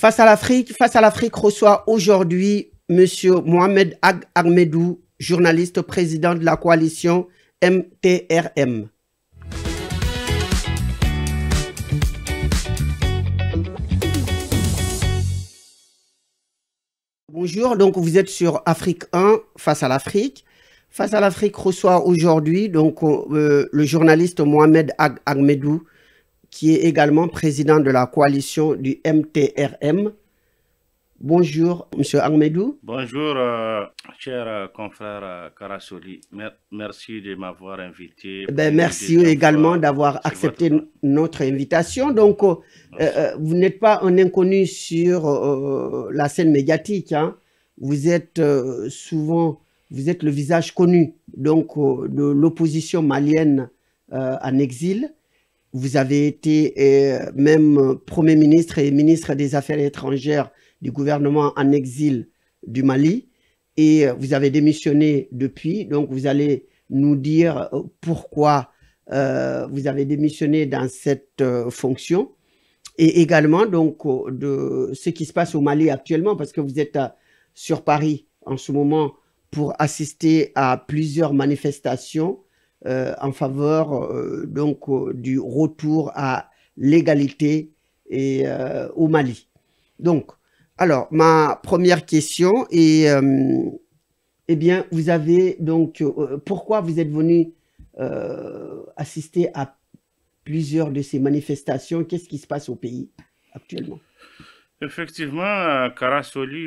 Face à l'Afrique reçoit aujourd'hui Monsieur Mohamed Ag Ahmedou, journaliste président de la coalition MTRM. Bonjour, donc vous êtes sur Afrique 1, Face à l'Afrique. Face à l'Afrique reçoit aujourd'hui donc le journaliste Mohamed Ag Ahmedou, qui est également président de la coalition du MTRM. Bonjour, Monsieur Ahmedou. Bonjour, cher confrère Karasoli. Merci de m'avoir invité. Merci également d'avoir accepté notre invitation. Donc, vous n'êtes pas un inconnu sur la scène médiatique. Hein. Vous êtes vous êtes le visage connu donc, de l'opposition malienne en exil. Vous avez été même Premier ministre et ministre des Affaires étrangères du gouvernement en exil du Mali et vous avez démissionné depuis. Donc, vous allez nous dire pourquoi vous avez démissionné dans cette fonction et également donc de ce qui se passe au Mali actuellement parce que vous êtes sur Paris en ce moment pour assister à plusieurs manifestations en faveur donc du retour à l'égalité au Mali. Donc, alors, ma première question est, eh bien, vous avez donc, pourquoi vous êtes venu assister à plusieurs de ces manifestations? Qu'est-ce qui se passe au pays actuellement? Effectivement, Karasoli,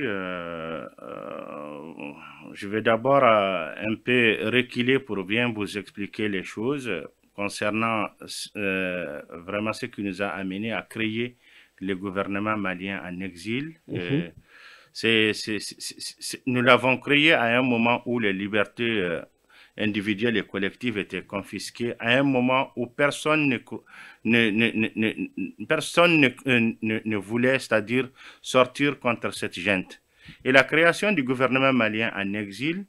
je vais d'abord un peu reculer pour bien vous expliquer les choses concernant vraiment ce qui nous a amené à créer le gouvernement malien en exil. Nous l'avons créé à un moment où les libertés individuelles et collectives étaient confisquées, à un moment où personne ne voulait, c'est-à-dire sortir contre cette gente. Et la création du gouvernement malien en exil,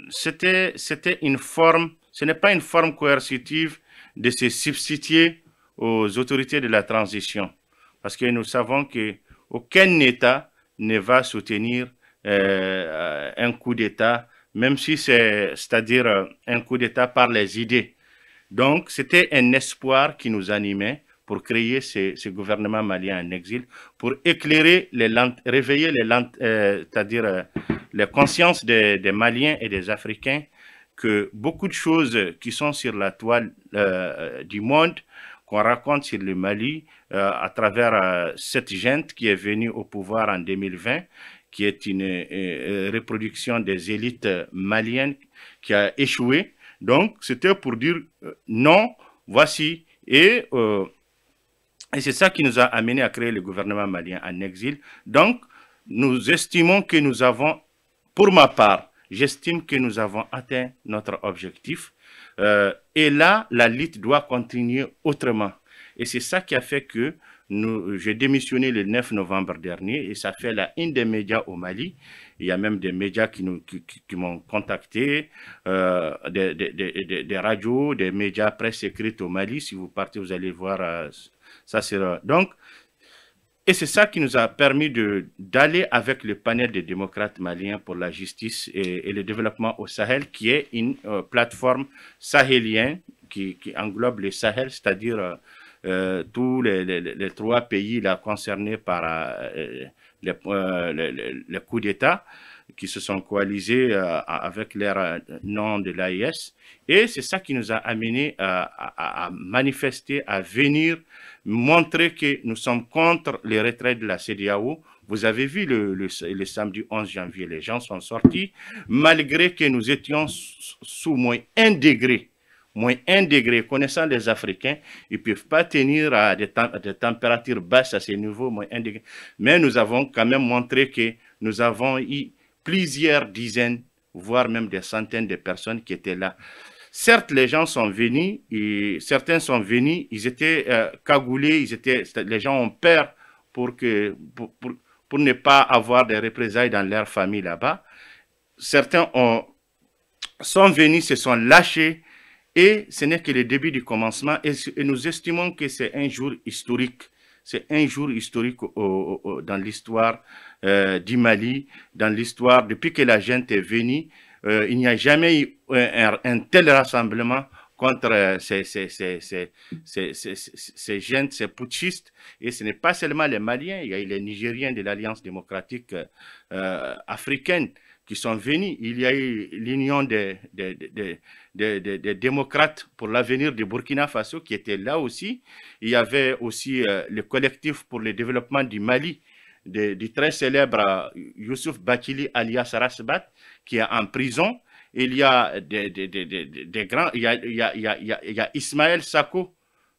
c'était une forme, ce n'est pas une forme coercitive de se substituer aux autorités de la transition. Parce que nous savons qu'aucun État ne va soutenir un coup d'État, même si c'est-à-dire un coup d'État par les idées. Donc, c'était un espoir qui nous animait pour créer ce gouvernement malien en exil, pour éclairer, réveiller c'est-à-dire les consciences des Maliens et des Africains que beaucoup de choses qui sont sur la toile du monde, qu'on raconte sur le Mali à travers cette gente qui est venue au pouvoir en 2020, qui est une reproduction des élites maliennes qui a échoué. Donc, c'était pour dire non, voici. Et c'est ça qui nous a amené à créer le gouvernement malien en exil. Donc, nous estimons que nous avons, pour ma part, j'estime que nous avons atteint notre objectif. Et là, la lutte doit continuer autrement. Et c'est ça qui a fait que j'ai démissionné le 9 novembre dernier et ça fait la une des médias au Mali. Il y a même des médias qui m'ont contacté, des radios, des médias presse écrite au Mali. Si vous partez, vous allez voir ça. Donc, et c'est ça qui nous a permis d'aller avec le panel des démocrates maliens pour la justice et le développement au Sahel, qui est une plateforme sahélienne qui englobe le Sahel, c'est-à-dire tous les trois pays là, concernés par les coups d'État qui se sont coalisés avec leur nom de l'AIS. Et c'est ça qui nous a amené à manifester, à venir montrer que nous sommes contre les retraits de la CEDEAO. Vous avez vu le samedi 11 janvier, les gens sont sortis, malgré que nous étions sous moins 1 degré. Moins 1 degré, connaissant les Africains, ils ne peuvent pas tenir à des températures basses à ces niveaux, moins 1 degré. Mais nous avons quand même montré que nous avons eu plusieurs dizaines, voire même des centaines de personnes qui étaient là. Certes, les gens sont venus, et certains sont venus, ils étaient cagoulés, les gens ont peur pour ne pas avoir des représailles dans leur famille là-bas. Certains sont venus, se sont lâchés, et ce n'est que le début du commencement, et nous estimons que c'est un jour historique. c'est un jour historique dans l'histoire du Mali, dans l'histoire, depuis que la junte est venue, il n'y a jamais eu un tel rassemblement contre ces jeunes, ces putschistes. Et ce n'est pas seulement les Maliens, il y a eu les Nigériens de l'Alliance démocratique africaine qui sont venus. Il y a eu l'Union des démocrates pour l'avenir du Burkina Faso qui était là aussi. Il y avait aussi le collectif pour le développement du Mali, du très célèbre Youssouf Bakili alias Rasbat, qui est en prison. Il y a des grands, il y a Ismaël Sako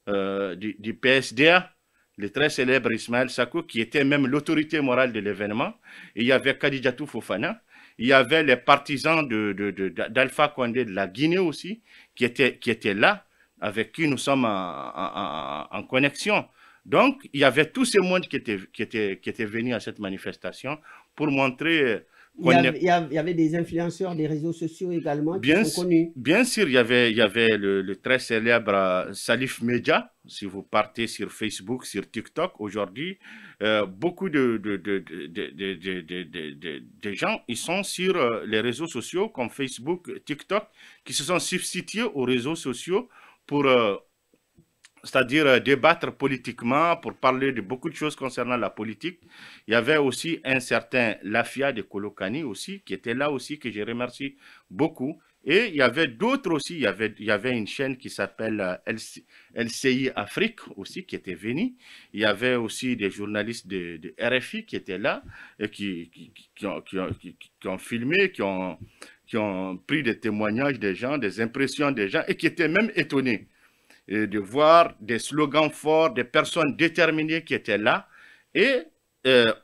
du PSDA, le très célèbre Ismaël Sako, qui était même l'autorité morale de l'événement. Il y avait Kadijatou Fofana. Il y avait les partisans d'Alpha Condé de la Guinée aussi, qui étaient là, avec qui nous sommes en connexion. Donc, il y avait tout ce monde qui était venu à cette manifestation pour montrer... Il y avait des influenceurs des réseaux sociaux également qui sont connus. Bien sûr, il y avait le très célèbre Salif Media. Si vous partez sur Facebook, sur TikTok, aujourd'hui, beaucoup de gens, ils sont sur les réseaux sociaux comme Facebook, TikTok, qui se sont substitués aux réseaux sociaux pour... c'est-à-dire débattre politiquement, pour parler de beaucoup de choses concernant la politique. Il y avait aussi un certain Lafia de Kolokani aussi, qui était là aussi, que je remercie beaucoup. Et il y avait d'autres aussi, il y avait une chaîne qui s'appelle LCI Afrique aussi, qui était venue. Il y avait aussi des journalistes de RFI qui étaient là, et qui ont filmé, qui ont pris des témoignages des gens, des impressions des gens, et qui étaient même étonnés de voir des slogans forts, des personnes déterminées qui étaient là. Et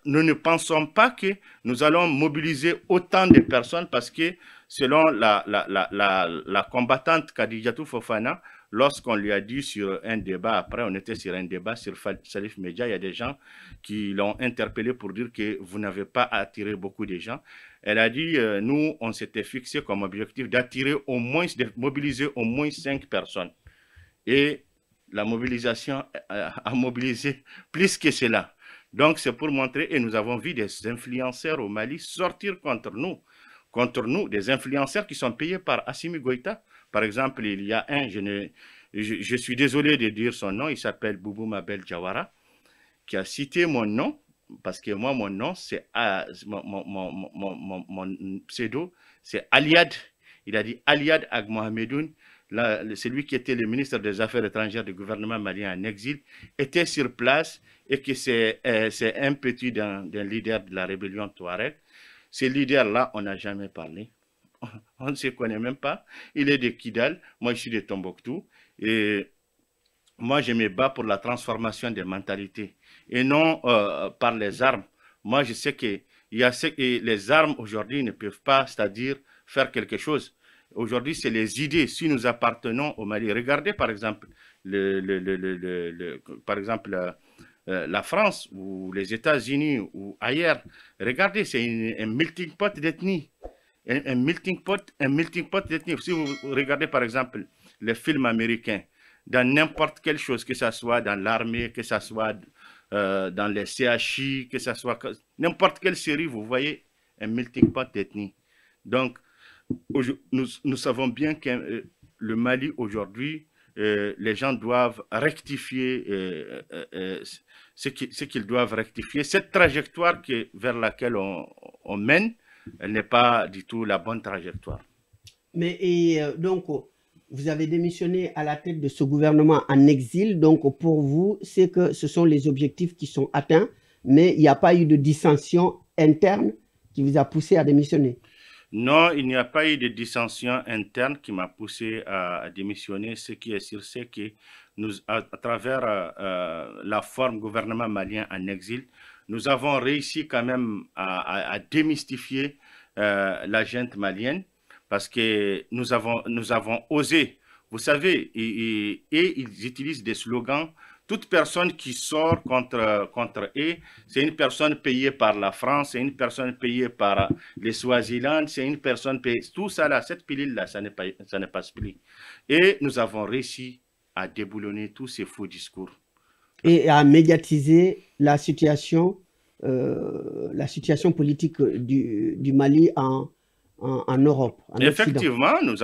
nous ne pensons pas que nous allons mobiliser autant de personnes parce que selon la combattante Kadijatou Fofana, lorsqu'on lui a dit sur un débat, après on était sur un débat sur Salif Media, il y a des gens qui l'ont interpellé pour dire que vous n'avez pas attiré beaucoup de gens. Elle a dit, nous, on s'était fixé comme objectif d'attirer au moins, de mobiliser au moins 5 personnes. Et la mobilisation a mobilisé plus que cela. Donc, c'est pour montrer, et nous avons vu des influenceurs au Mali sortir contre nous, des influenceurs qui sont payés par Assimi Goïta. Par exemple, il y a un, je suis désolé de dire son nom, il s'appelle Boubou Mabel Jawara, qui a cité mon nom, parce que moi, mon nom, c'est mon pseudo, c'est Aliad. Il a dit Aliad Ag Mohamedoun. Celui qui était le ministre des Affaires étrangères du gouvernement malien en exil, était sur place et que c'est un petit d'un leader de la rébellion Touareg. Ce leader-là, on n'a jamais parlé. On ne se connaît même pas. Il est de Kidal, moi je suis de Tombouctou. Et moi je me bats pour la transformation des mentalités et non par les armes. Moi je sais que les armes aujourd'hui ne peuvent pas, c'est-à-dire faire quelque chose. Aujourd'hui, c'est les idées. Si nous appartenons au Mali, regardez par exemple, la France ou les États-Unis ou ailleurs. Regardez, c'est un melting pot d'ethnie. Un melting pot d'ethnie. Si vous regardez par exemple les films américains, dans n'importe quelle chose, que ce soit dans l'armée, que ce soit dans les CHI, que ce soit n'importe quelle série, vous voyez un melting pot d'ethnie. Donc, nous savons bien que le Mali aujourd'hui, les gens doivent rectifier ce qu'ils doivent rectifier. Cette trajectoire vers laquelle on mène, elle n'est pas du tout la bonne trajectoire. Mais donc, vous avez démissionné à la tête de ce gouvernement en exil. Donc, pour vous, c'est que ce sont les objectifs qui sont atteints, mais il n'y a pas eu de dissension interne qui vous a poussé à démissionner. Non, il n'y a pas eu de dissension interne qui m'a poussé à démissionner. Ce qui est sûr, c'est que nous, à travers la forme gouvernement malien en exil, nous avons réussi quand même à démystifier la junte malienne parce que nous avons osé. Vous savez, et ils utilisent des slogans. Toute personne qui sort contre eux, c'est une personne payée par la France, c'est une personne payée par les Swaziland, c'est une personne payée. Tout ça, là, cette pilule-là, ça n'est pas split. Et nous avons réussi à déboulonner tous ces faux discours. et à médiatiser la situation politique du Mali en Europe, en Occident. Effectivement, nous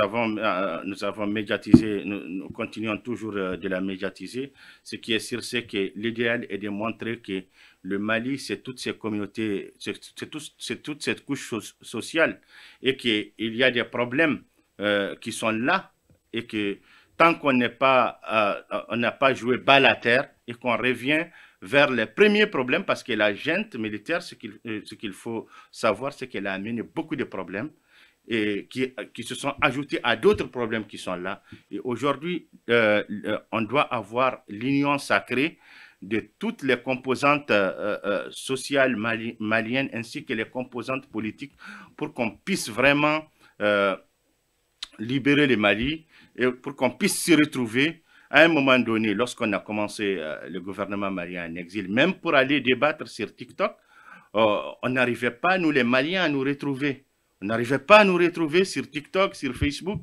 avons médiatisé, nous continuons toujours de la médiatiser. Ce qui est sûr, c'est que l'idéal est de montrer que le Mali, c'est toutes ces communautés, c'est toute cette couche sociale et qu'il y a des problèmes qui sont là et que tant qu'on on n'a pas joué balle à terre et qu'on revient vers les premiers problèmes, parce que la junte militaire, ce qu'il faut savoir, c'est qu'elle a amené beaucoup de problèmes et qui se sont ajoutés à d'autres problèmes qui sont là. Et aujourd'hui, on doit avoir l'union sacrée de toutes les composantes sociales maliennes ainsi que les composantes politiques pour qu'on puisse vraiment libérer le Mali et pour qu'on puisse s'y retrouver à un moment donné, lorsqu'on a commencé le gouvernement malien en exil, même pour aller débattre sur TikTok, on n'arrivait pas, nous les Maliens, à nous retrouver. On n'arrivait pas à nous retrouver sur TikTok, sur Facebook.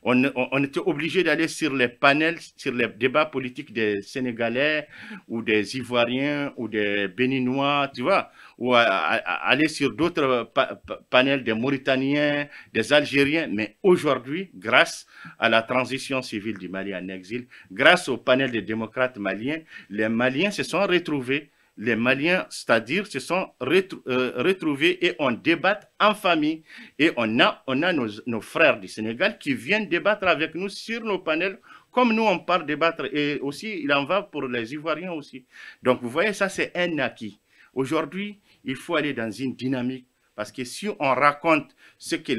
On était obligé d'aller sur les panels, sur les débats politiques des Sénégalais ou des Ivoiriens ou des Béninois, tu vois, ou aller sur d'autres panels des Mauritaniens, des Algériens. Mais aujourd'hui, grâce à la transition civile du Mali en exil, grâce au panel des démocrates maliens, les Maliens se sont retrouvés. Les Maliens, c'est-à-dire, se sont retrouvés et on débat en famille. Et on a nos frères du Sénégal qui viennent débattre avec nous sur nos panels, comme nous, on part débattre. Et aussi, il en va pour les Ivoiriens aussi. Donc, vous voyez, ça, c'est un acquis. Aujourd'hui, il faut aller dans une dynamique. Parce que si on raconte ce que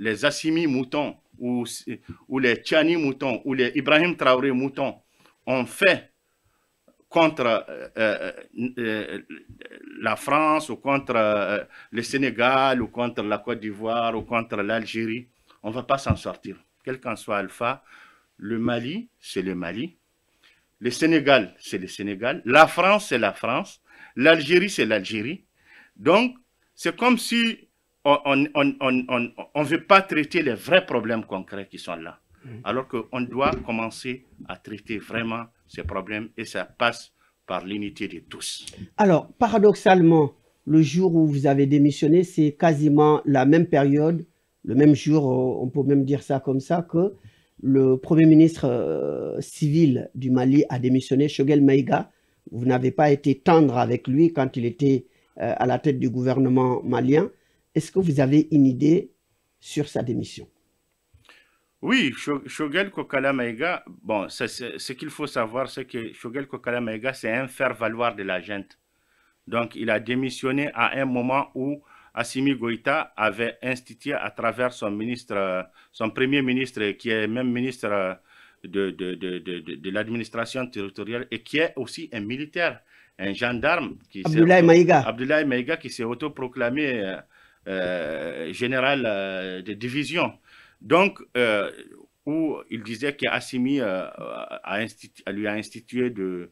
les Assimi moutons ou les Tchani moutons ou les Ibrahim Traoré moutons ont fait contre la France ou contre le Sénégal ou contre la Côte d'Ivoire ou contre l'Algérie, on ne va pas s'en sortir. Quel qu'en soit Alpha, le Mali, c'est le Mali. Le Sénégal, c'est le Sénégal. La France, c'est la France. L'Algérie, c'est l'Algérie. Donc, c'est comme si on ne veut pas traiter les vrais problèmes concrets qui sont là. Alors qu'on doit commencer à traiter vraiment ces problèmes et ça passe par l'unité de tous. Alors, paradoxalement, le jour où vous avez démissionné, c'est quasiment la même période, le même jour, on peut même dire ça comme ça, que le Premier ministre civil du Mali a démissionné, Choguel Maïga. Vous n'avez pas été tendre avec lui quand il était à la tête du gouvernement malien. Est-ce que vous avez une idée sur sa démission? Oui, Choguel Kokala Maïga, bon, ce qu'il faut savoir, c'est que Choguel Kokala Maïga, c'est un faire-valoir de la junte. Donc, il a démissionné à un moment où Assimi Goïta avait institué à travers son premier ministre, qui est même ministre de l'administration territoriale et qui est aussi un militaire, un gendarme. Abdoulaye Maïga. Abdoulaye Maïga qui s'est autoproclamé général de division. Donc, où il disait qu'Assimi lui a institué de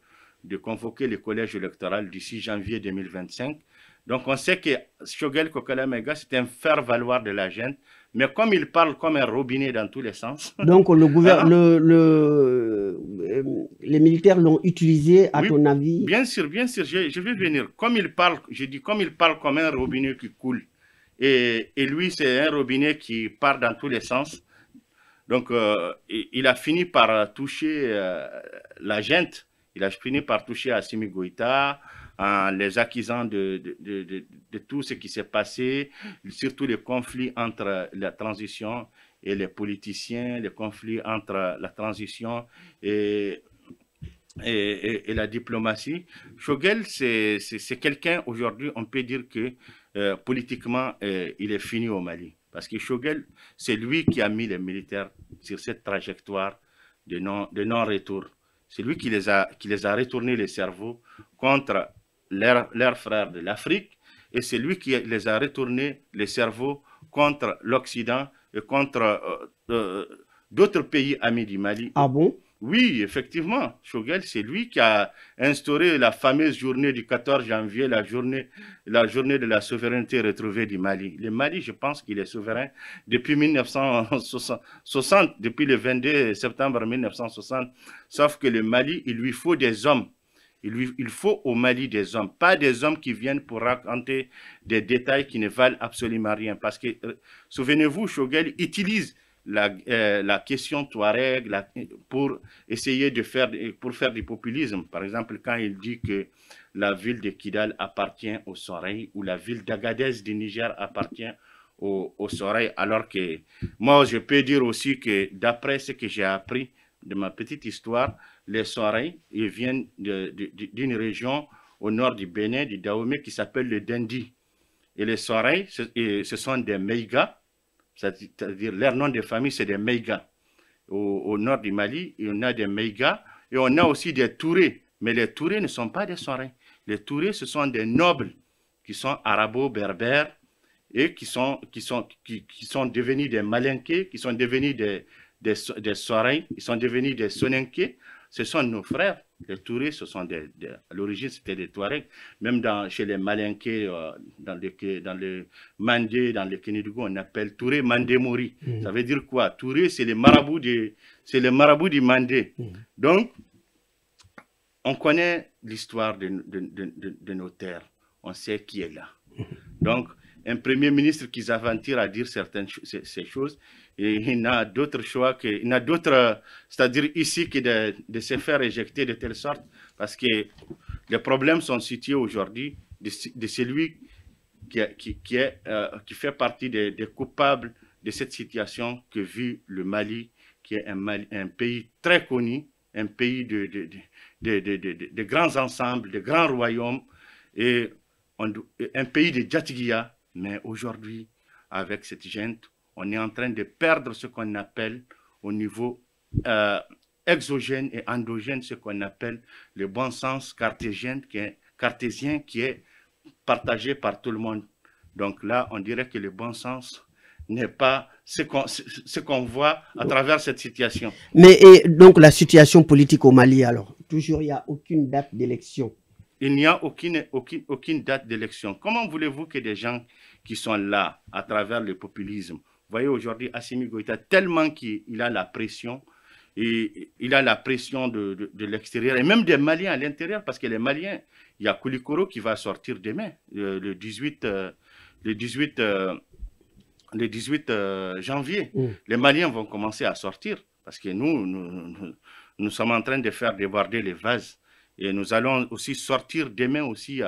convoquer le collège électoral d'ici janvier 2025. Donc, on sait que Choguel Kokala Maïga, c'est un faire-valoir de la junte, mais comme il parle comme un robinet dans tous les sens. Donc, les militaires l'ont utilisé, à ton avis? Bien sûr, je vais venir. Comme il parle, je dis, comme il parle comme un robinet qui coule, et lui, c'est un robinet qui part dans tous les sens. Donc, il a fini par toucher la junte. Il a fini par toucher Assimi Goïta en les accusant de tout ce qui s'est passé, surtout les conflits entre la transition et les politiciens, les conflits entre la transition et la diplomatie. Choguel, c'est quelqu'un, aujourd'hui, on peut dire que politiquement, il est fini au Mali. Parce que Choguel, c'est lui qui a mis les militaires sur cette trajectoire de non-retour. C'est lui qui les a retourné les cerveaux contre leurs frères de l'Afrique et c'est lui qui les a retourné les cerveaux contre l'Occident et contre d'autres pays amis du Mali. Ah bon? Oui, effectivement, Choguel, c'est lui qui a instauré la fameuse journée du 14 janvier, la journée de la souveraineté retrouvée du Mali. Le Mali, je pense qu'il est souverain depuis 1960, depuis le 22 septembre 1960. Sauf que le Mali, il lui faut des hommes. Il faut au Mali des hommes, pas des hommes qui viennent pour raconter des détails qui ne valent absolument rien. Parce que, souvenez-vous, Choguel utilise la question Touareg pour essayer de faire du populisme. Par exemple, quand il dit que la ville de Kidal appartient aux Soreilles ou la ville d'Agadez du Niger appartient aux Soreilles, alors que moi, je peux dire aussi que d'après ce que j'ai appris de ma petite histoire, les Soreilles, ils viennent d'une région au nord du Bénin, du Dahomey, qui s'appelle le Dendi. Et les Soreilles, ce sont des Meigas, c'est-à-dire leur nom de famille, c'est des Meigas. Au nord du Mali, on a des Meigas et on a aussi des Tourés. Mais les Tourés ne sont pas des Soreilles. Les Tourés, ce sont des nobles qui sont arabo-berbères et qui sont devenus des Malinqués, qui sont devenus des Soreilles, ils sont devenus des Soninké. Ce sont nos frères. Les Tourés, ce sont à l'origine, c'était des Touaregs. Même chez les Malinqués, dans le Mandé, dans le Kénidougou, on appelle Touré Mandé Mori. Ça veut dire quoi? Touré, c'est les marabouts du Mandé. Donc, on connaît l'histoire de nos terres. On sait qui est là. Donc, un premier ministre qui s'aventure à dire ces choses, et il n'a d'autre choix c'est-à-dire ici, que de se faire éjecter de telle sorte, parce que les problèmes sont situés aujourd'hui de celui qui fait partie des coupables de cette situation que vit le Mali, qui est un pays très connu, un pays de grands ensembles, de grands royaumes, et un pays de Djatiguia. Mais aujourd'hui, avec cette junte, on est en train de perdre ce qu'on appelle au niveau exogène et endogène, ce qu'on appelle le bon sens cartésien qui est partagé par tout le monde. Donc là, on dirait que le bon sens n'est pas ce qu'on voit à travers cette situation. Mais donc la situation politique au Mali, alors, toujours il n'y a aucune date d'élection. Il n'y a aucune date d'élection. Comment voulez-vous que des gens qui sont là à travers le populisme, vous voyez aujourd'hui Assimi Goïta, tellement qu'il a la pression, et il a la pression de l'extérieur, et même des Maliens à l'intérieur, parce que les Maliens, il y a Koulikoro qui va sortir demain, le 18 janvier. Les Maliens vont commencer à sortir, parce que nous sommes en train de faire déborder les vases. Et nous allons aussi sortir demain aussi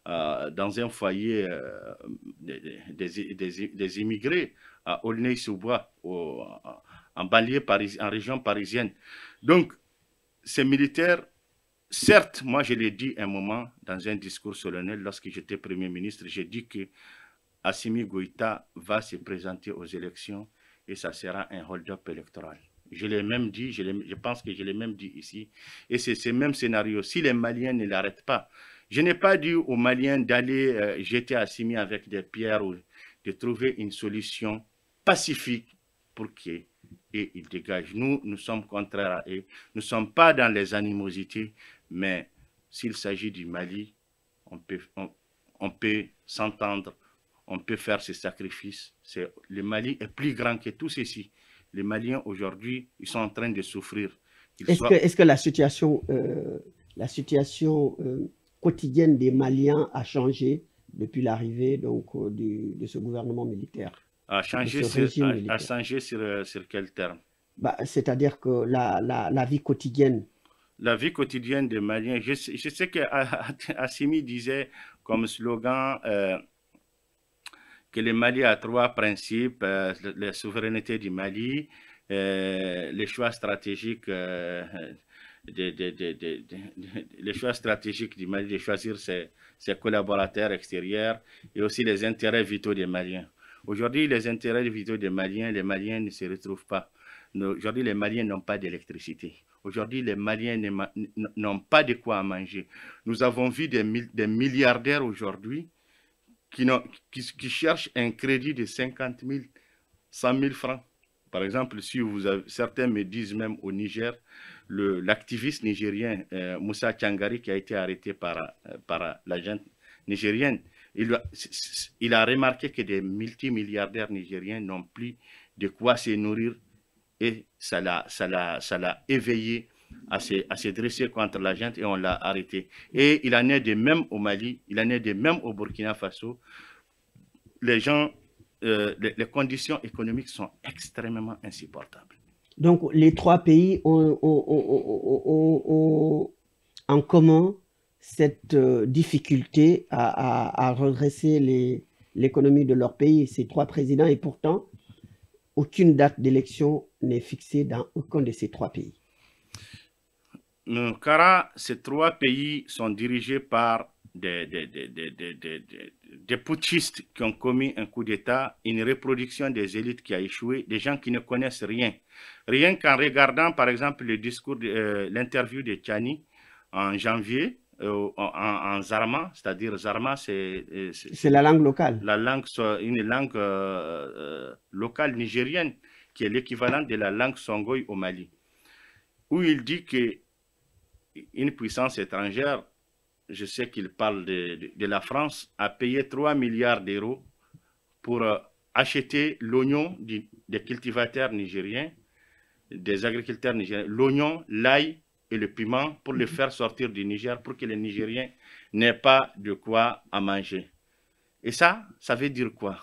dans un foyer des immigrés à Aulnay-sous-Bois, en banlieue en région parisienne. Donc, ces militaires, certes, moi je l'ai dit un moment dans un discours solennel lorsque j'étais Premier ministre, j'ai dit que Assimi Goïta va se présenter aux élections et ça sera un hold-up électoral. Je l'ai même dit, je pense que je l'ai même dit ici. Et c'est ce même scénario. Si les Maliens ne l'arrêtent pas, je n'ai pas dit aux Maliens d'aller jeter Assimi avec des pierres ou de trouver une solution pacifique pour qu'ils dégagent. Nous sommes contraires à eux. Nous ne sommes pas dans les animosités, mais s'il s'agit du Mali, on peut s'entendre, on peut faire ce sacrifice. Le Mali est plus grand que tout ceci. Les Maliens, aujourd'hui, ils sont en train de souffrir. Est-ce que la situation quotidienne des Maliens a changé depuis l'arrivée de ce gouvernement militaire? A changé sur quel terme? C'est-à-dire que la vie quotidienne. La vie quotidienne des Maliens. Je sais qu'Assimi disait comme slogan que le Mali a trois principes, la souveraineté du Mali, les choix stratégiques du Mali, de choisir ses collaborateurs extérieurs et aussi les intérêts vitaux des Maliens. Aujourd'hui, les intérêts vitaux des Maliens, les Maliens ne se retrouvent pas. Aujourd'hui, les Maliens n'ont pas d'électricité. Aujourd'hui, les Maliens n'ont pas de quoi manger. Nous avons vu des milliardaires aujourd'hui qui cherchent un crédit de 50 000, 100 000 francs Par exemple, si certains me disent même au Niger, l'activiste nigérien Moussa Tchangari qui a été arrêté par la junte nigérienne, il a remarqué que des multimilliardaires nigériens n'ont plus de quoi se nourrir et ça l'a éveillé à se dresser contre la junte et on l'a arrêté. Et il en est de même au Mali, il en est de même au Burkina Faso. Les gens, les conditions économiques sont extrêmement insupportables. Donc, les trois pays ont en commun cette difficulté à redresser l'économie de leur pays, ces trois présidents, et pourtant, aucune date d'élection n'est fixée dans aucun de ces trois pays. Car ces trois pays sont dirigés par des putschistes qui ont commis un coup d'État, une reproduction des élites qui a échoué, des gens qui ne connaissent rien. Rien qu'en regardant, par exemple, le discours, l'interview de Tchani en janvier, en Zarma, c'est-à-dire Zarma, c'est la langue locale. Une langue locale nigérienne, qui est l'équivalent de la langue Songhai au Mali, où il dit que une puissance étrangère, je sais qu'il parle de la France, a payé 3 milliards d'euros pour acheter l'oignon des cultivateurs nigériens, des agriculteurs nigériens, l'oignon, l'ail et le piment pour le faire sortir du Niger pour que les Nigériens n'aient pas de quoi à manger. Et ça veut dire quoi?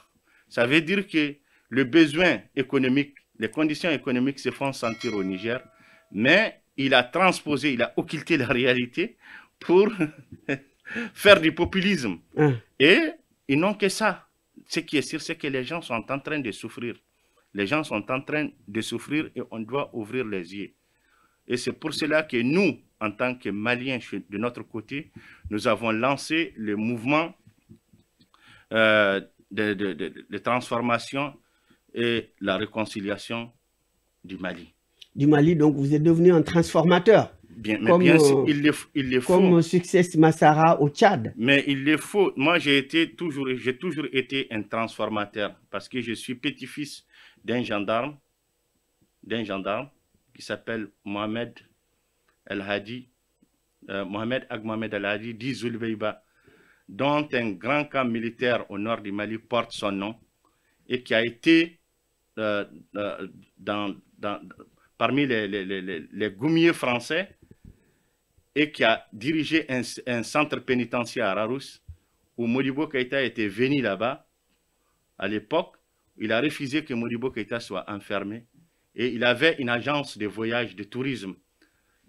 Ça veut dire que le besoin économique, les conditions économiques se font sentir au Niger, mais il a transposé, il a occulté la réalité pour faire du populisme. Et ils n'ont que ça. Ce qui est sûr, c'est que les gens sont en train de souffrir. Les gens sont en train de souffrir et on doit ouvrir les yeux. Et c'est pour cela que nous, en tant que Maliens, de notre côté, nous avons lancé le mouvement de transformation et la réconciliation du Mali. Du Mali, donc vous êtes devenu un transformateur. Bien sûr, il le faut. Comme Succès Massara au Tchad. Mais il le faut. Moi, j'ai toujours été un transformateur parce que je suis petit-fils d'un gendarme qui s'appelle Mohamed El-Hadi, Mohamed Ag-Mohamed El-Hadi, dit Zulbeiba, dont un grand camp militaire au nord du Mali porte son nom et qui a été parmi les goumiers français et qui a dirigé un centre pénitentiaire à Rarousse où Modibo Keïta était venu là-bas. À l'époque, il a refusé que Modibo Keïta soit enfermé et il avait une agence de voyage, de tourisme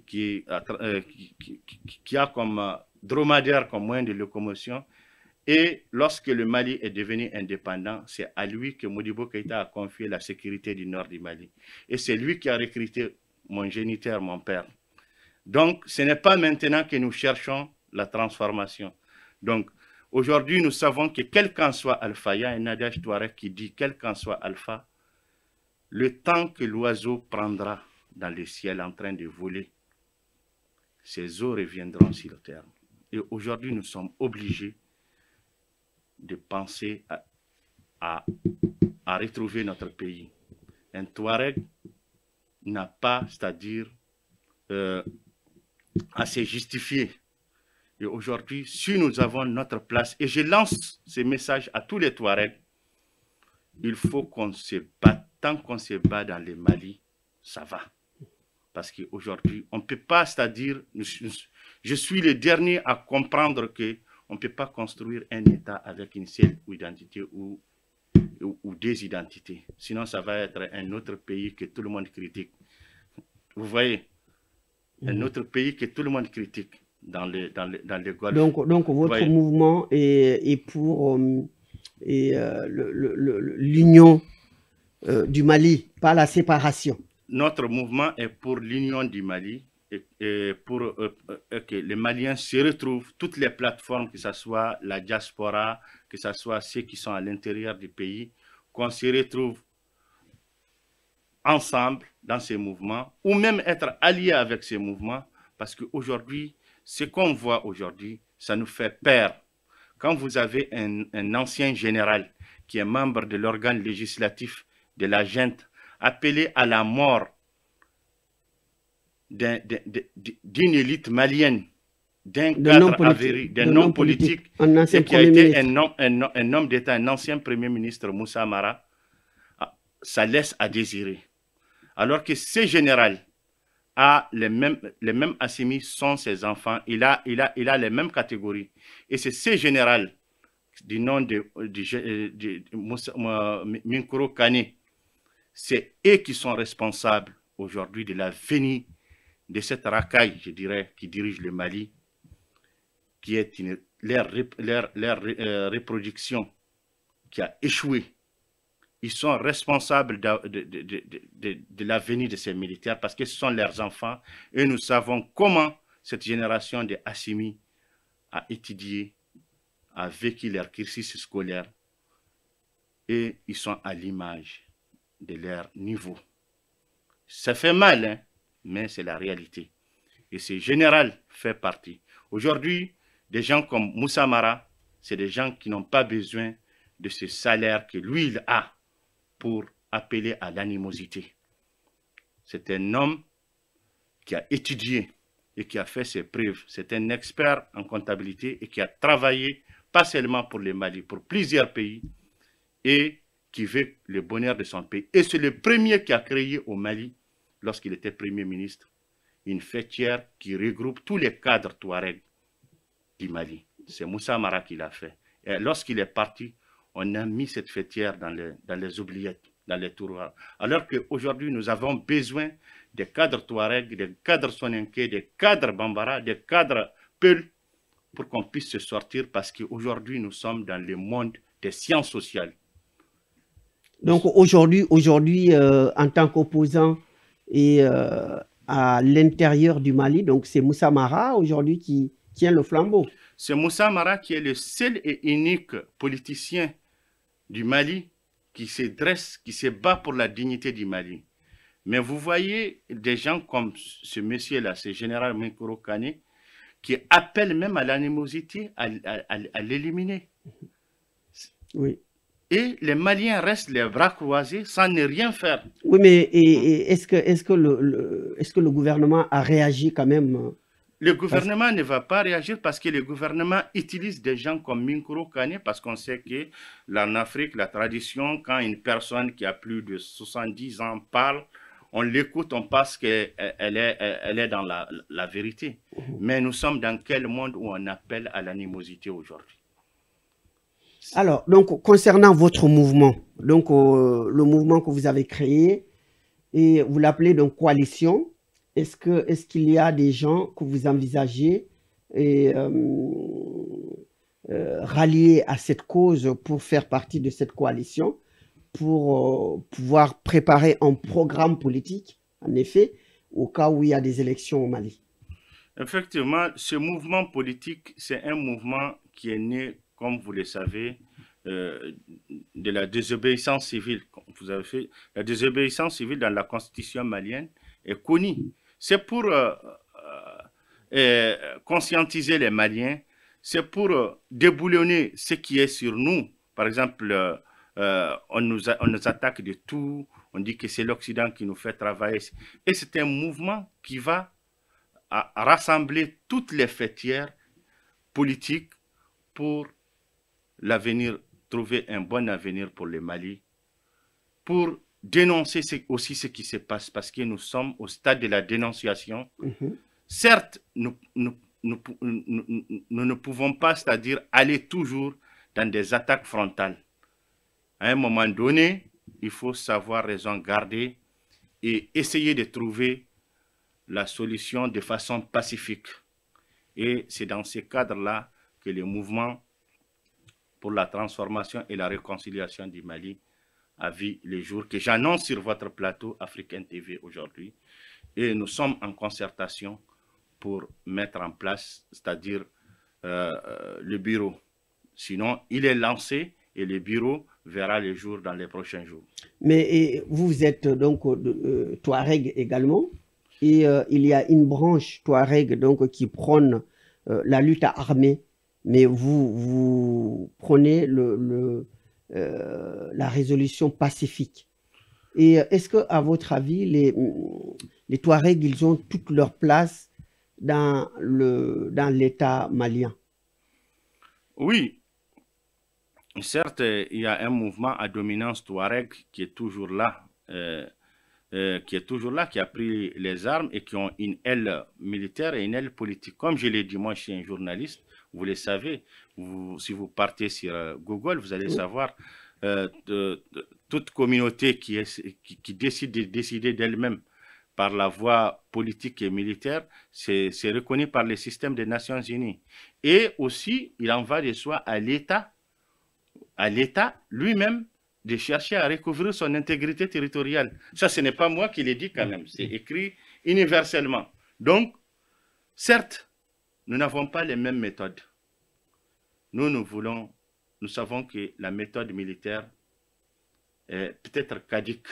qui a comme dromadaire comme moyen de locomotion. Et lorsque le Mali est devenu indépendant, c'est à lui que Modibo Keïta a confié la sécurité du nord du Mali. Et c'est lui qui a recruté mon géniteur, mon père. Donc, ce n'est pas maintenant que nous cherchons la transformation. Donc, aujourd'hui, nous savons que quel qu'en soit Alpha, il y a un adage touareg qui dit, quel qu'en soit Alpha, le temps que l'oiseau prendra dans le ciel en train de voler, ses os reviendront sur terre. Et aujourd'hui, nous sommes obligés de penser à retrouver notre pays. Un Touareg n'a pas, c'est-à-dire, à se justifier. Et aujourd'hui, si nous avons notre place, et je lance ce message à tous les Touaregs, il faut qu'on se batte. Tant qu'on se bat dans le Mali, ça va. Parce qu'aujourd'hui, on ne peut pas, c'est-à-dire, je suis le dernier à comprendre que on ne peut pas construire un État avec une seule identité ou des identités. Sinon, ça va être un autre pays que tout le monde critique. Vous voyez, un autre pays que tout le monde critique dans le Golfe. Donc votre mouvement est pour l'union du Mali, pas la séparation. Notre mouvement est pour l'union du Mali et pour que les Maliens se retrouvent, toutes les plateformes, que ce soit la diaspora, que ce soit ceux qui sont à l'intérieur du pays, qu'on se retrouve ensemble dans ces mouvements, ou même être alliés avec ces mouvements, parce qu'aujourd'hui, ce qu'on voit aujourd'hui, ça nous fait peur. Quand vous avez un ancien général qui est membre de l'organe législatif de la junte appeler à la mort d'une élite malienne, d'un cadre avéré, d'un homme politique, un ancien et qui a Premier été ministre. un homme d'État, un ancien Premier ministre, Moussa Mara, ça laisse à désirer. Alors que ce général a les mêmes Assimi sont ses enfants, il a les mêmes catégories. Et c'est ce général du nom de Minkoro Kane, c'est eux qui sont responsables aujourd'hui de la venue de cette racaille, je dirais, qui dirige le Mali, qui est leur reproduction qui a échoué. Ils sont responsables de la venue de ces militaires parce que ce sont leurs enfants et nous savons comment cette génération de Assimi a étudié, a vécu leur cursus scolaire et ils sont à l'image de leur niveau. Ça fait mal, hein, mais c'est la réalité. Et ce général fait partie. Aujourd'hui, des gens comme Moussa Mara, c'est des gens qui n'ont pas besoin de ce salaire que lui, il a pour appeler à l'animosité. C'est un homme qui a étudié et qui a fait ses preuves. C'est un expert en comptabilité et qui a travaillé, pas seulement pour le Mali, pour plusieurs pays, et qui veut le bonheur de son pays. Et c'est le premier qui a créé au Mali, lorsqu'il était Premier ministre, une fêtière qui regroupe tous les cadres touaregs du Mali. C'est Moussa Mara qui l'a fait. Et lorsqu'il est parti, on a mis cette fêtière dans les oubliettes, dans les tiroirs. Alors qu'aujourd'hui, nous avons besoin des cadres touaregs, des cadres soninké, des cadres bambara, des cadres peul, pour qu'on puisse se sortir, parce qu'aujourd'hui, nous sommes dans le monde des sciences sociales. Donc aujourd'hui, en tant qu'opposant et à l'intérieur du Mali, donc c'est Moussa Mara aujourd'hui qui tient le flambeau. C'est Moussa Mara qui est le seul et unique politicien du Mali qui se dresse, qui se bat pour la dignité du Mali. Mais vous voyez des gens comme ce monsieur-là, ce général Minkoro Kane, qui appellent même à l'animosité, à l'éliminer. Oui. Et les Maliens restent les bras croisés sans ne rien faire. Oui, mais est-ce que le gouvernement a réagi quand même? Le gouvernement ne va pas réagir parce que le gouvernement utilise des gens comme Minkoro Kane, parce qu'on sait que en Afrique, la tradition, quand une personne qui a plus de 70 ans parle, on l'écoute, on pense qu'elle est dans la vérité. Mais nous sommes dans quel monde où on appelle à l'animosité aujourd'hui? Alors, donc, concernant votre mouvement, donc le mouvement que vous avez créé, et vous l'appelez donc coalition, est-ce qu'il y a des gens que vous envisagez et, rallier à cette cause pour faire partie de cette coalition, pour pouvoir préparer un programme politique, en effet, au cas où il y a des élections au Mali? Effectivement, ce mouvement politique, c'est un mouvement qui est né, comme vous le savez, de la désobéissance civile. Vous avez fait la désobéissance civile dans la constitution malienne est connue. C'est pour conscientiser les Maliens, c'est pour déboulonner ce qui est sur nous. Par exemple, on nous attaque de tout, on dit que c'est l'Occident qui nous fait travailler. Et c'est un mouvement qui va rassembler toutes les fêtières politiques pour l'avenir, trouver un bon avenir pour le Mali, pour dénoncer aussi ce qui se passe, parce que nous sommes au stade de la dénonciation. Certes, nous ne pouvons pas, c'est-à-dire aller toujours dans des attaques frontales. À un moment donné, il faut savoir raison garder et essayer de trouver la solution de façon pacifique. Et c'est dans ce cadre-là que le mouvement pour la transformation et la réconciliation du Mali a vu le jour, que j'annonce sur votre plateau Africaine TV aujourd'hui. Et nous sommes en concertation pour mettre en place, c'est-à-dire le bureau. Sinon, il est lancé et le bureau verra le jour dans les prochains jours. Mais vous êtes donc Touareg également, et il y a une branche Touareg donc, qui prône la lutte armée, mais vous prenez la résolution pacifique. Et est-ce que, à votre avis, les Touaregs, ils ont toute leur place dans l'État malien? Oui, certes, il y a un mouvement à dominance touareg qui est toujours là, qui a pris les armes et qui ont une aile militaire et une aile politique. Comme je l'ai dit, moi, je suis un journaliste, vous le savez. Si vous partez sur Google, vous allez savoir toute communauté qui décide de décider d'elle-même par la voie politique et militaire, c'est reconnu par le système des Nations Unies. Et aussi, il en va de soi à l'État lui-même de chercher à recouvrir son intégrité territoriale. Ça, ce n'est pas moi qui l'ai dit quand même, c'est écrit universellement. Donc, certes, nous n'avons pas les mêmes méthodes. Nous savons que la méthode militaire est peut-être caduque,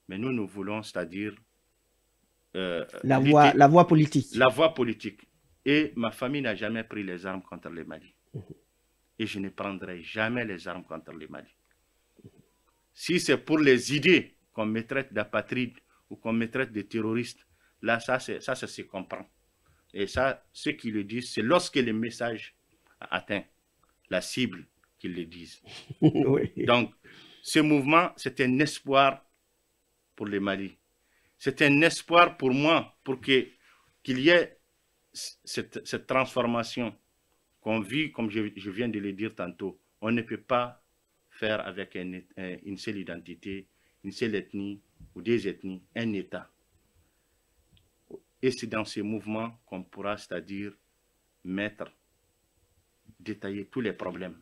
mais nous voulons, c'est-à-dire la voie politique. La voie politique. Et ma famille n'a jamais pris les armes contre le Mali. Et je ne prendrai jamais les armes contre le Mali. Si c'est pour les idées qu'on me traite d'apatride ou qu'on me traite de terroriste, là, ça se comprend. Et ça, ceux qui le disent, c'est lorsque le message a atteint la cible qu'ils le disent. Oui. Donc, ce mouvement, c'est un espoir pour le Mali. C'est un espoir pour moi, pour qu'il y ait cette transformation qu'on vit, comme je viens de le dire tantôt. On ne peut pas faire avec une seule identité, une seule ethnie ou des ethnies, un État. Et c'est dans ces mouvements qu'on pourra, c'est-à-dire, détailler tous les problèmes,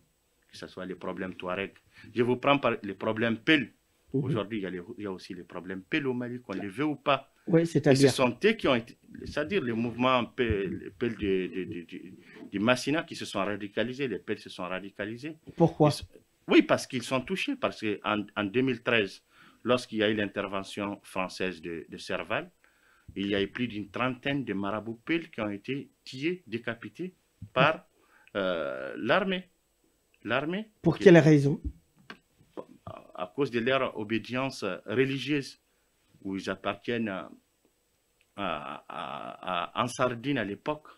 que ce soit les problèmes Touareg. Je vous prends par les problèmes Peul. Aujourd'hui, il y a aussi les problèmes Peul au Mali, qu'on les veut ou pas. Oui, c'est-à-dire. Ce sont eux qui ont été, c'est-à-dire le mouvement Peul du Massina qui se sont radicalisés, les Peul se sont radicalisés. Pourquoi? Oui, parce qu'ils sont touchés, parce qu'en 2013, lorsqu'il y a eu l'intervention française de Serval, il y a eu plus d'une trentaine de marabouts Peul qui ont été tués, décapités par l'armée. Pour quelle raison? À cause de leur obédience religieuse, où ils appartiennent en Sardine à l'époque.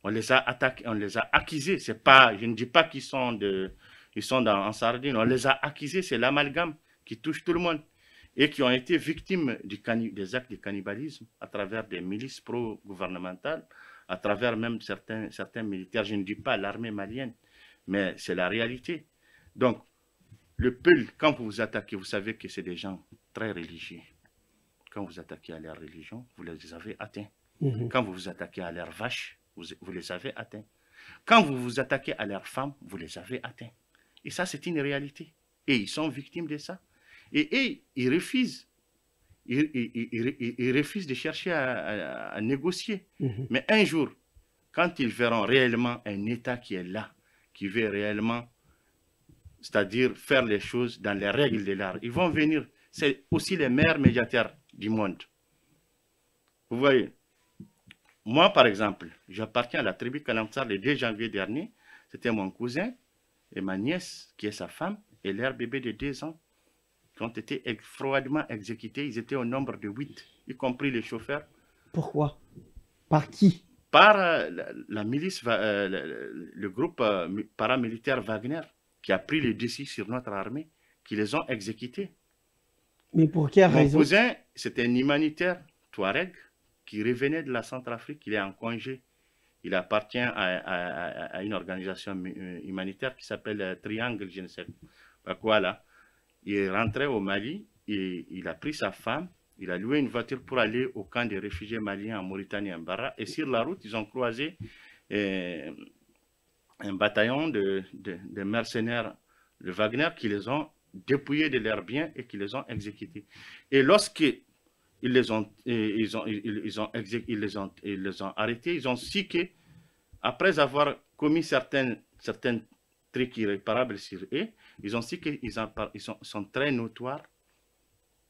On les a attaqués, on les a accusés. C'est pas, je ne dis pas qu'ils sont en Sardine. On les a accusés. C'est l'amalgame qui touche tout le monde et qui ont été victimes des actes de cannibalisme à travers des milices pro-gouvernementales, à travers même certains militaires. Je ne dis pas l'armée malienne, mais c'est la réalité. Donc, le Peul, quand vous vous attaquez, vous savez que c'est des gens très religieux. Quand vous attaquez à leur religion, vous les avez atteints. Quand vous vous attaquez à leurs vaches, vous les avez atteints. Quand vous vous attaquez à leurs femmes, vous les avez atteints. Et ça, c'est une réalité. Et ils sont victimes de ça. Et ils refusent. Ils refusent de chercher à négocier. Mais un jour, quand ils verront réellement un État qui est là, qui veut réellement, c'est-à-dire faire les choses dans les règles de l'art, ils vont venir. C'est aussi les meilleurs médiateurs du monde. Vous voyez, moi, par exemple, j'appartiens à la tribu Kalamsar le 2 janvier dernier. C'était mon cousin et ma nièce, qui est sa femme, et leur bébé de 2 ans, qui ont été froidement exécutés. Ils étaient au nombre de 8, y compris les chauffeurs. Pourquoi? Par qui? Par la milice, le groupe paramilitaire Wagner, qui a pris le dessus sur notre armée, qui les ont exécutés. Mais pour quelle raison? Mon cousin, c'était un humanitaire Touareg qui revenait de la Centrafrique. Il est en congé. Il appartient à une organisation humanitaire qui s'appelle Triangle, je ne sais pas quoi là. Il est rentré au Mali et il a pris sa femme. Il a loué une voiture pour aller au camp des réfugiés maliens en Mauritanie, en Barra. Et sur la route, ils ont croisé un bataillon de mercenaires de Wagner qui les ont dépouillés de leurs biens et qui les ont exécutés. Et lorsqu'ils les ont arrêtés, ils ont su qu'après avoir commis certains trucs irréparables sur eux, ils ont su qu'ils sont très notoires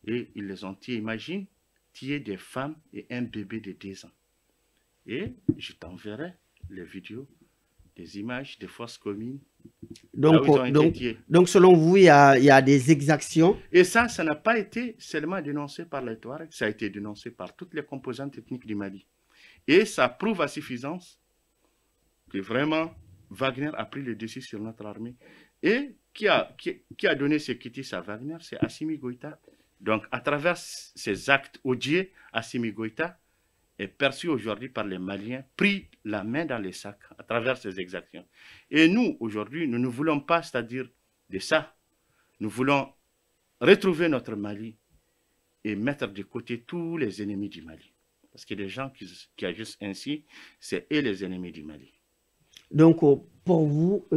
et ils les ont tués. Imagine, tuer des femmes et un bébé de 2 ans. Et je t'enverrai les vidéos des images des forces communes. Donc, donc selon vous, il y a des exactions. Et ça n'a pas été seulement dénoncé par les Touaregs, ça a été dénoncé par toutes les composantes ethniques du Mali. Et ça prouve à suffisance que vraiment Wagner a pris le dessus sur notre armée. Et qui a donné ce quitus à Wagner, c'est Assimi Goïta. Donc, à travers ces actes odieux, Assimi Goïta est perçu aujourd'hui par les Maliens, pris la main dans les sacs à travers ces exactions. Et nous, aujourd'hui, nous ne voulons pas, c'est-à-dire de ça. Nous voulons retrouver notre Mali et mettre de côté tous les ennemis du Mali. Parce que les gens qui agissent ainsi, c'est eux les ennemis du Mali. Donc, pour vous,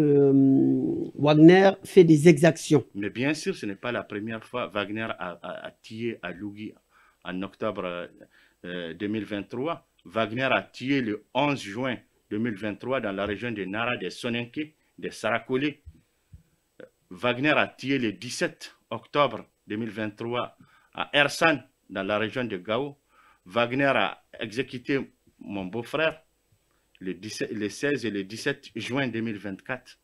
Wagner fait des exactions. Mais bien sûr, ce n'est pas la première fois. Wagner a tué à Lugui en octobre 2023. Wagner a tué le 11 juin 2023 dans la région de Nara, des Soninké, des Sarakolé. Wagner a tué le 17 octobre 2023 à Ersan, dans la région de Gao. Wagner a exécuté mon beau-frère le 16 et le 17 juin 2024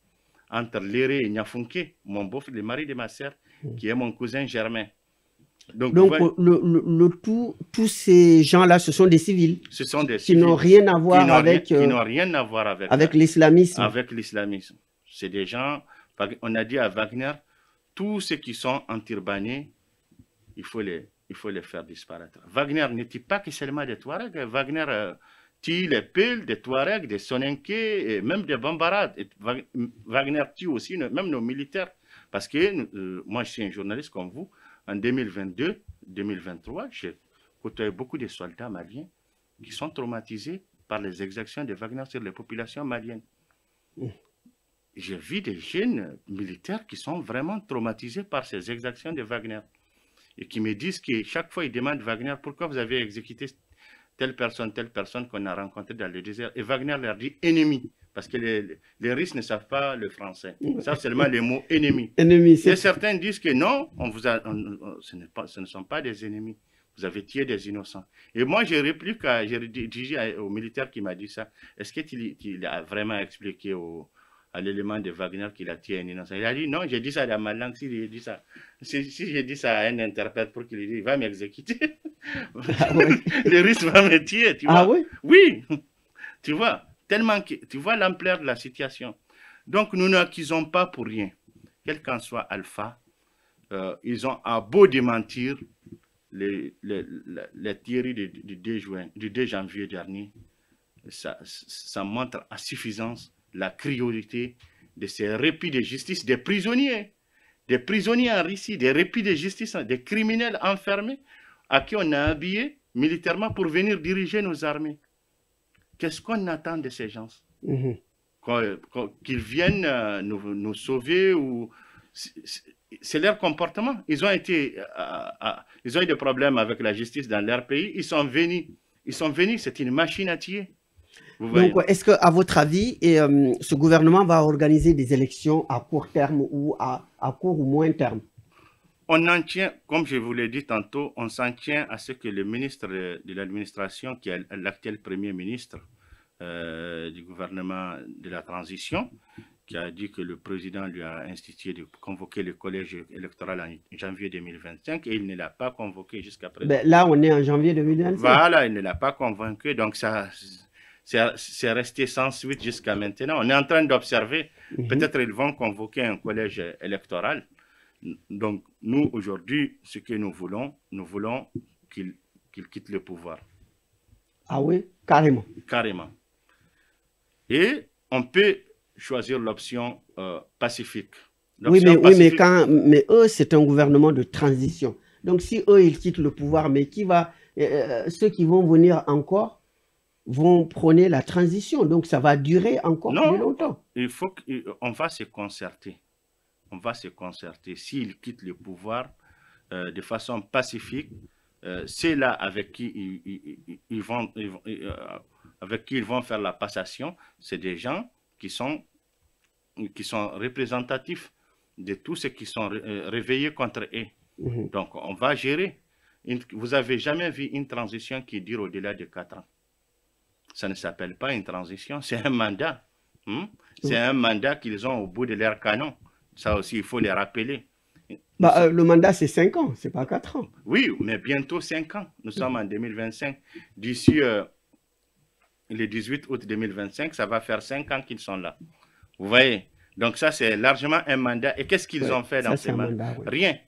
entre Léré et Niafunké, mon beau-frère, le mari de ma sœur, qui est mon cousin germain. Donc tous ces gens-là, ce sont des civils. Ce sont des civils qui n'ont rien à voir avec l'islamisme. Avec l'islamisme. C'est des gens, on a dit à Wagner, tous ceux qui sont enturbanés, il faut les faire disparaître. Wagner ne tue pas que seulement des Touaregs. Wagner tue les Peuls, des Touaregs, des Soninké, et même des Bambara. Wagner tue aussi même nos militaires. Parce que moi, je suis un journaliste comme vous. En 2022-2023, j'ai côtoyé beaucoup de soldats maliens qui sont traumatisés par les exactions de Wagner sur les populations maliennes. J'ai vu des jeunes militaires qui sont vraiment traumatisés par ces exactions de Wagner et qui me disent que chaque fois ils demandent Wagner pourquoi vous avez exécuté telle personne qu'on a rencontrée dans le désert. Et Wagner leur dit ennemi, parce que les Russes ne savent pas le français. Ils savent seulement les mots ennemi. Et certains disent que non, ce ne sont pas des ennemis. Vous avez tué des innocents. Et moi, j'ai dit au militaire qui m'a dit ça, est-ce qu'il a vraiment expliqué à l'élément de Wagner qu'il a tué un innocent? Il a dit non, j'ai dit ça dans ma langue. Si j'ai dit ça, j'ai dit ça à un interprète pour qu'il dise, il va m'exécuter. Ah ouais. Le Russe va me tuer, tu vois. Ah oui? Oui, tu vois, tellement que tu vois l'ampleur de la situation. Donc nous n'accusons pas pour rien. Quel qu'en soit Alpha, ils ont à beau démentir les théories du 2 janvier dernier. Ça montre à suffisance la cruauté de ces répits de justice des prisonniers en Russie, des répits de justice, des criminels enfermés à qui on a habillé militairement pour venir diriger nos armées. Qu'est-ce qu'on attend de ces gens? Qu'ils viennent nous sauver ou... C'est leur comportement. Ils ont eu des problèmes avec la justice dans leur pays. Ils sont venus, c'est une machine à tuer. Donc, est-ce qu'à votre avis, ce gouvernement va organiser des élections à court terme ou à court ou moyen terme? On en tient, comme je vous l'ai dit tantôt, on s'en tient à ce que le ministre de l'administration, qui est l'actuel premier ministre du gouvernement de la transition, qui a dit que le président lui a institué de convoquer le collège électoral en janvier 2025 et il ne l'a pas convoqué jusqu'à présent. Ben là, on est en janvier 2025. Voilà, il ne l'a pas convaincu, donc ça... C'est resté sans suite jusqu'à maintenant. On est en train d'observer. Peut-être ils vont convoquer un collège électoral. Donc, nous, aujourd'hui, ce que nous voulons qu'il quitte le pouvoir. Ah oui, carrément. Carrément. Et on peut choisir l'option pacifique. Oui, mais eux, c'est un gouvernement de transition. Donc, si eux, ils quittent le pouvoir, mais ceux qui vont venir encore vont prôner la transition. Donc, ça va durer encore plus longtemps. On va se concerter. On va se concerter. S'ils quittent le pouvoir de façon pacifique, c'est là avec qui ils vont faire la passation. C'est des gens qui sont représentatifs de tous ceux qui sont réveillés contre eux. Donc, on va gérer. Vous n'avez jamais vu une transition qui dure au-delà de 4 ans. Ça ne s'appelle pas une transition, c'est un mandat. C'est un mandat qu'ils ont au bout de leur canon. Ça aussi, il faut les rappeler. Le mandat, c'est 5 ans, c'est pas 4 ans. Oui, mais bientôt 5 ans. Nous sommes en 2025. D'ici le 18 août 2025, ça va faire 5 ans qu'ils sont là. Vous voyez? Donc ça, c'est largement un mandat. Et qu'est-ce qu'ils ont fait dans ces mandats? Rien.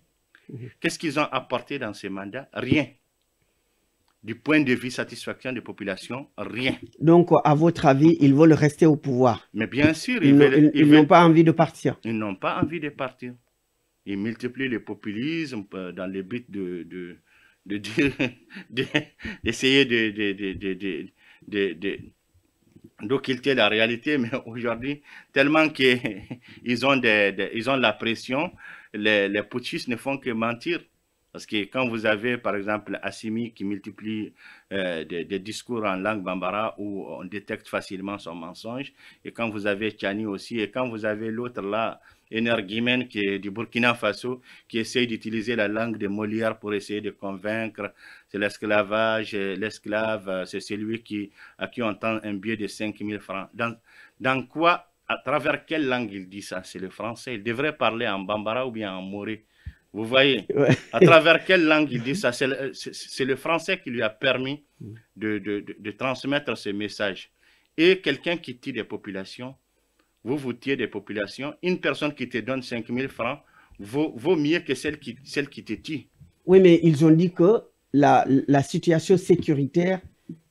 Qu'est-ce qu'ils ont apporté dans ces mandats? Rien. Du point de vue satisfaction des populations, rien. Donc, à votre avis, ils veulent rester au pouvoir? Mais bien sûr, ils n'ont pas envie de partir. Ils n'ont pas envie de partir. Ils multiplient le populisme dans le but d'essayer d'occulter la réalité, mais aujourd'hui, tellement qu'ils ont la pression, les putschistes ne font que mentir. Parce que quand vous avez, par exemple, Assimi qui multiplie des discours en langue bambara où on détecte facilement son mensonge, et quand vous avez Tchani aussi, et quand vous avez l'autre là, Energuimen, qui est du Burkina Faso, qui essaye d'utiliser la langue de Molière pour essayer de convaincre, c'est l'esclavage, l'esclave, c'est celui à qui on tend un billet de 5 000 francs. Dans quoi, à travers quelle langue il dit ça? C'est le français. Il devrait parler en bambara ou bien en moré. Vous voyez, à travers quelle langue il dit ça? C'est le français qui lui a permis de transmettre ce message. Et quelqu'un qui tue des populations, vous tuez des populations, une personne qui te donne 5 000 francs vaut mieux que celle qui te tue. Oui, mais ils ont dit que la situation sécuritaire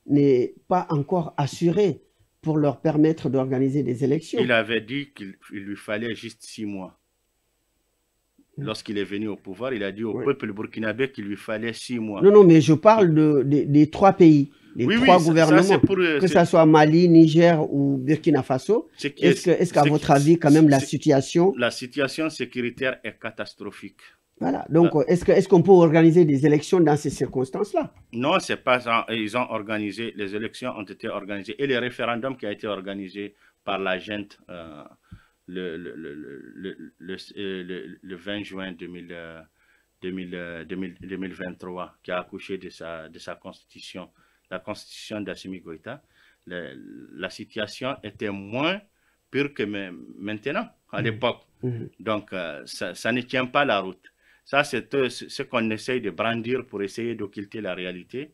n'est pas encore assurée pour leur permettre d'organiser des élections. Il avait dit qu'il lui fallait juste 6 mois. Lorsqu'il est venu au pouvoir, il a dit au peuple burkinabé qu'il lui fallait 6 mois. Non, mais je parle des 3 pays, des 3 gouvernements, que ce soit Mali, Niger ou Burkina Faso. Est-ce qu'à votre avis, quand même, la situation sécuritaire est catastrophique. Voilà. Donc, est-ce qu'on peut organiser des élections dans ces circonstances-là? Non, c'est pas ça. Ils ont organisé, les élections ont été organisées. Et le référendum qui a été organisé par la junte le 20 juin 2023, qui a accouché de sa constitution, la constitution d'Assimi Goïta, la situation était moins pure que maintenant, à l'époque. Donc, ça ne tient pas la route. Ça, c'est ce qu'on essaye de brandir pour essayer d'occulter la réalité.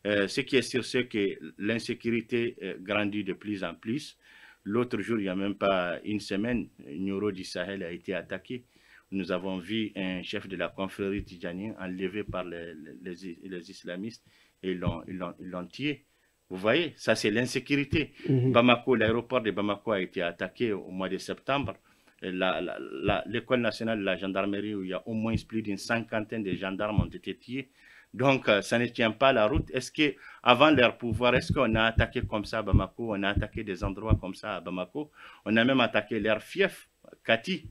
Ce qui est sûr, c'est que l'insécurité grandit de plus en plus. L'autre jour, il n'y a même pas une semaine, Nioro du Sahel a été attaqué. Nous avons vu un chef de la confrérie tidjanienne enlevé par les islamistes et ils l'ont tué. Vous voyez, ça c'est l'insécurité. Bamako, l'aéroport de Bamako a été attaqué au mois de septembre. L'école nationale de la gendarmerie, où il y a au moins plus d'une 50aine de gendarmes ont été tués. Donc, ça ne tient pas la route. Est-ce qu'avant leur pouvoir, est-ce qu'on a attaqué comme ça à Bamako? On a attaqué des endroits comme ça à Bamako. On a même attaqué leur fief, Kati,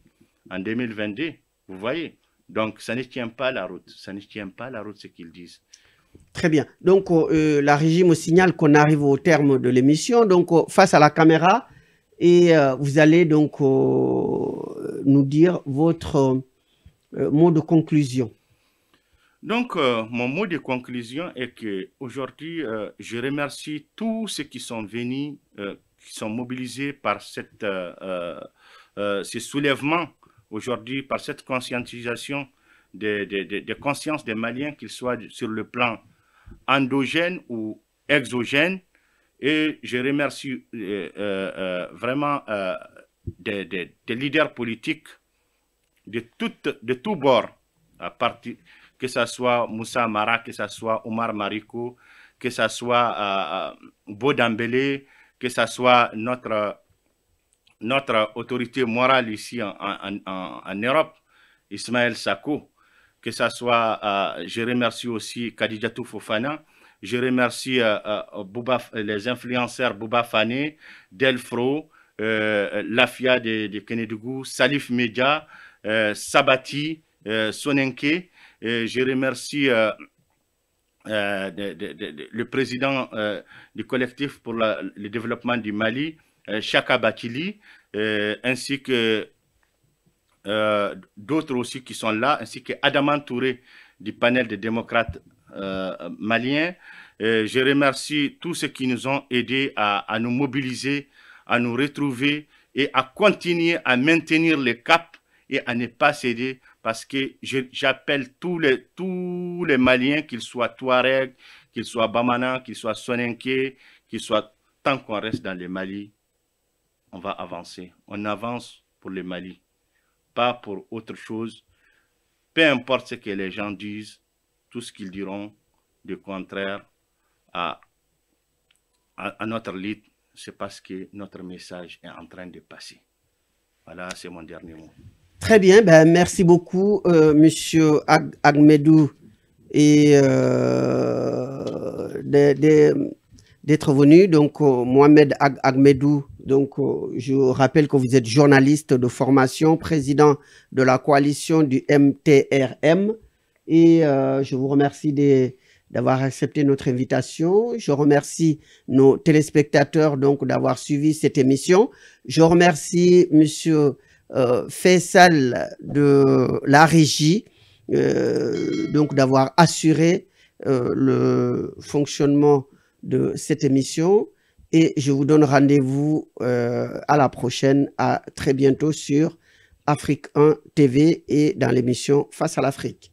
en 2022. Vous voyez? Donc, ça ne tient pas la route. Ça ne tient pas la route, ce qu'ils disent. Très bien. Donc, la régie me signale qu'on arrive au terme de l'émission. Donc, face à la caméra, et vous allez donc nous dire votre mot de conclusion. Donc, mon mot de conclusion est qu'aujourd'hui, je remercie tous ceux qui sont venus, qui sont mobilisés par ce soulèvement aujourd'hui, par cette conscientisation des consciences des Maliens, qu'ils soient sur le plan endogène ou exogène. Et je remercie vraiment des leaders politiques de tous bords, à partir que ce soit Moussa Mara, que ce soit Omar Mariko, que ce soit Bodambele, que ce soit notre autorité morale ici en Europe, Ismaël Sako, que ce soit, je remercie aussi Kadijatou Fofana, je remercie les influenceurs Bouba Fane, Delfro, Lafia de Kenedougou, Salif Media, Sabati, Sonenke. Je remercie le président du collectif pour le développement du Mali, Chaka Bakili, ainsi que d'autres aussi qui sont là, ainsi que Adaman Touré du panel des démocrates maliens. Je remercie tous ceux qui nous ont aidés à nous mobiliser, à nous retrouver et à continuer à maintenir le cap et à ne pas céder, parce que j'appelle tous les Maliens, qu'ils soient Touareg, qu'ils soient Bamana, qu'ils soient Soninké, qu'ils soient... Tant qu'on reste dans le Mali, on va avancer. On avance pour le Mali, pas pour autre chose. Peu importe ce que les gens disent, tout ce qu'ils diront de contraire à notre lead, c'est parce que notre message est en train de passer. Voilà, c'est mon dernier mot. Très bien, ben, merci beaucoup, Monsieur Ahmedou, et d'être venu. Donc, Mohamed Ahmedou, donc, je rappelle que vous êtes journaliste de formation, président de la coalition du MTRM, et je vous remercie d'avoir accepté notre invitation. Je remercie nos téléspectateurs donc d'avoir suivi cette émission. Je remercie Monsieur Faisal de la régie, donc d'avoir assuré le fonctionnement de cette émission, et je vous donne rendez-vous à la prochaine, à très bientôt sur Afrique 1 TV et dans l'émission Face à l'Afrique.